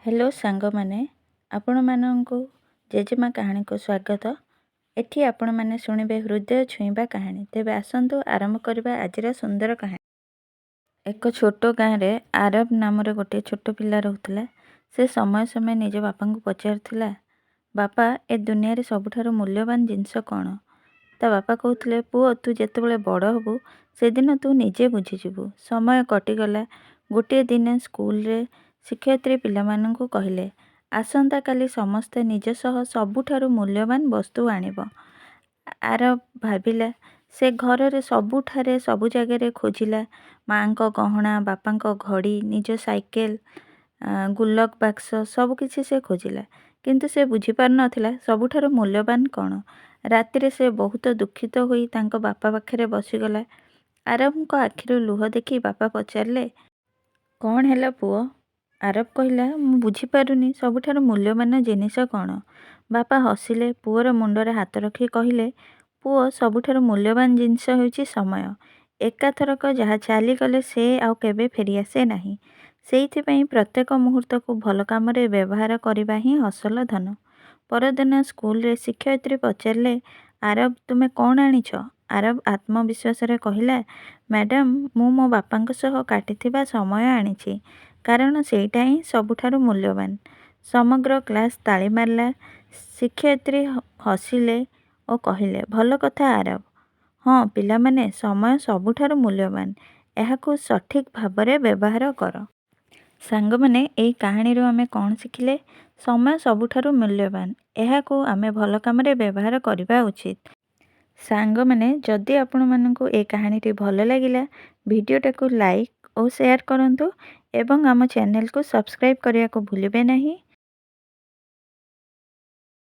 Hello सांगमाने आपण मानंकु जेजेमा कहानी को स्वागत। एठी आपण माने सुनिबे हृदय छुईबा कहानी। तेबे आसंतु आरंभ करबा आजिरा सुंदर कहानी। एक छोट गाँव रे आरब नाम रे गोटे छोट पिला रहउतला। से समय समय निज बापा को पचारथिला, बापा ए दुनिया रे सबुठारु मूल्यवान जिंस कोन? ता बापा कहउतले, पुओ तू जेतेबेले बड़ हबु से दिन तू निजे बुझी जिबु। समय कटिगला। गोटे दिन स्कूल रे शिक्षयित्री पिलामानंकु कहिले, आसंता काली समस्ते निज सह सबुठारु मूल्यवान वस्तु आनिब। आरब भाबिला, से घर रे सबुठारे सबु जगह खोजिला। माँ को गहना, बापा को घड़ी, निज साइकेल, गुल्लक बाक्स सब किछि से खोजिला, किंतु से बुझी पार नथिला सबुठारु मूल्यवान कोन। रातिरे से बहुत दुखित होई तांको बापा पाखरे बसिगला। आरब को आखिरु लुह देखी बापा पचारले, कौन हैला पुओ? आरब कहिला, मु बुझी पारुनी सबुठारु मूल्यवान जिनिस कोन। बापा हसिले, पुओर मुंडरे हाथ रखी कहिले, पुओ सबुठारु मूल्यवान जिनिस हेउची समय। एकाथरक जहा चाली गले से आउ केबे फेरी आसे नाही। सेइथिपई प्रत्येक मुहूर्त को भल कामरे व्यवहार करिबा ही हसल धन। परदिन स्कूल रे शिक्षयित्री पचारले, आरब तुमे कौन आनिछ? आरब आत्मविश्वास रे कहिला, मैडम मु मो बापांक सह काटिथिबा समय आनिछि, कारण सेइटा ही सबुठारु मूल्यवान। समग्र क्लास ताली मारला। शिक्षयित्री हसिले ओ कहिले, भल कथा आरब। हाँ पिलामाने, समय सबुठारु मूल्यवान, एहाकु सठिक भाबरे व्यवहार कर। सांगमाने एई कहानीरु आमे कौन शिखिले? समय सबुठारु मूल्यवान, एहाकु आमे भल कामरे व्यवहार करिबा उचित। सांगमाने जदि आपण मानंकु ए कहानीटी भल लागिला, भिडियोटाकु लाइक और शेयर करंतु एवं आम चैनल को सब्सक्राइब करिया को भूलिबे नाही।